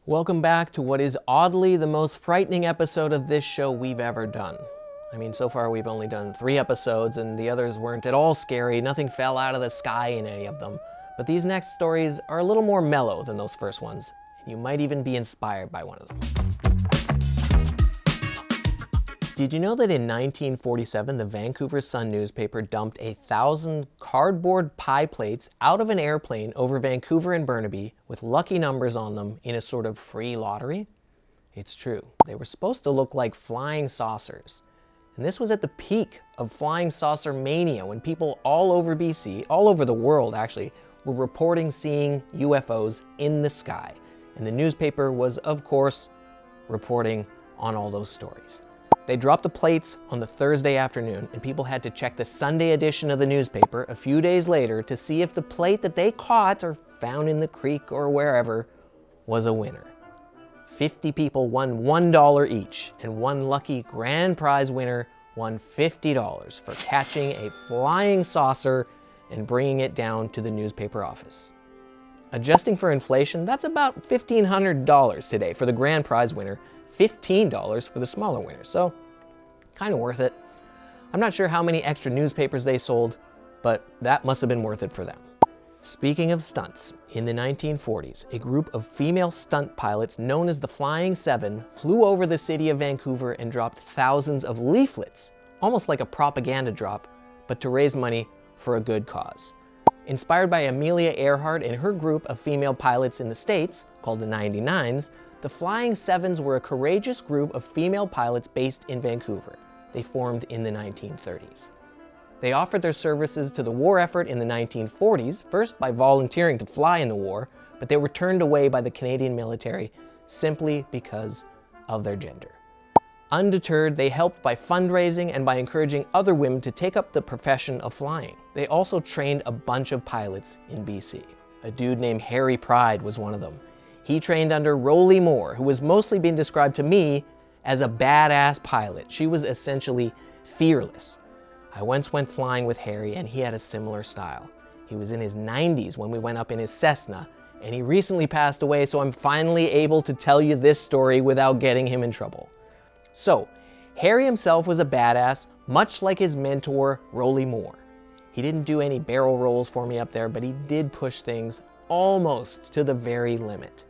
Welcome back to what is oddly the most frightening episode of this show we've ever done. I mean, so far we've only done 3 episodes and the others weren't at all scary. Nothing fell out of the sky in any of them. But these next stories are a little more mellow than those first ones, and you might even be inspired by one of them. Did you know that in 1947, the Vancouver Sun newspaper dumped 1,000 cardboard pie plates out of an airplane over Vancouver and Burnaby with lucky numbers on them in a sort of free lottery? It's true. They were supposed to look like flying saucers. And this was at the peak of flying saucer mania when people all over BC, all over the world actually, were reporting seeing UFOs in the sky. And the newspaper was, of course, reporting on all those stories. They dropped the plates on the Thursday afternoon, and people had to check the Sunday edition of the newspaper a few days later to see if the plate that they caught or found in the creek or wherever was a winner. 50 people won $1 each, and one lucky grand prize winner won $50 for catching a flying saucer and bringing it down to the newspaper office. Adjusting for inflation, that's about $1,500 today for the grand prize winner, $15 for the smaller winner, so kind of worth it. I'm not sure how many extra newspapers they sold, but that must have been worth it for them. Speaking of stunts, in the 1940s, a group of female stunt pilots known as the Flying Seven flew over the city of Vancouver and dropped thousands of leaflets, almost like a propaganda drop, but to raise money for a good cause. Inspired by Amelia Earhart and her group of female pilots in the States, called the 99s, the Flying Sevens were a courageous group of female pilots based in Vancouver. They formed in the 1930s. They offered their services to the war effort in the 1940s, first by volunteering to fly in the war, but they were turned away by the Canadian military simply because of their gender. Undeterred, they helped by fundraising and by encouraging other women to take up the profession of flying. They also trained a bunch of pilots in BC. A dude named Harry Pride was one of them. He trained under Roly Moore, who was mostly being described to me as a badass pilot. She was essentially fearless. I once went flying with Harry and he had a similar style. He was in his 90s when we went up in his Cessna, and he recently passed away, so I'm finally able to tell you this story without getting him in trouble. So, Harry himself was a badass, much like his mentor, Roly Moore. He didn't do any barrel rolls for me up there, but he did push things almost to the very limit.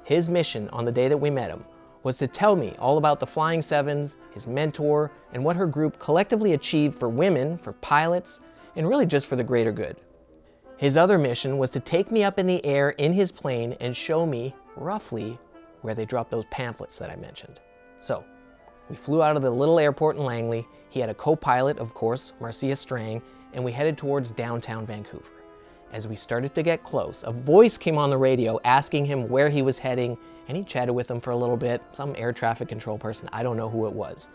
His mission on the day that we met him was to tell me all about the Flying Sevens, his mentor, and what her group collectively achieved for women, for pilots, and really just for the greater good. His other mission was to take me up in the air in his plane and show me, roughly, where they dropped those pamphlets that I mentioned. So, we flew out of the little airport in Langley. He had a co-pilot, of course, Marcia Strang, and we headed towards downtown Vancouver. As we started to get close, a voice came on the radio asking him where he was heading, and he chatted with him for a little bit, some air traffic control person, I don't know who it was.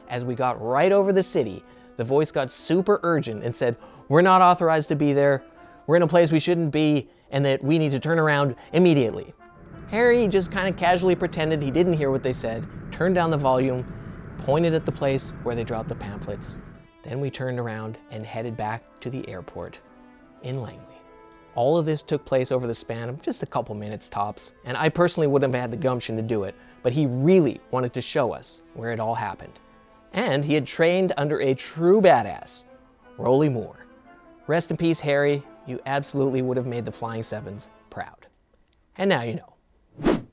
As we got right over the city, the voice got super urgent and said, "We're not authorized to be there, we're in a place we shouldn't be, and that we need to turn around immediately." Harry just kind of casually pretended he didn't hear what they said, turned down the volume, pointed at the place where they dropped the pamphlets. Then we turned around and headed back to the airport in Langley. All of this took place over the span of just a couple minutes tops, and I personally wouldn't have had the gumption to do it, but he really wanted to show us where it all happened. And he had trained under a true badass, Roly Moore. Rest in peace, Harry. You absolutely would have made the Flying Sevens proud. And now you know.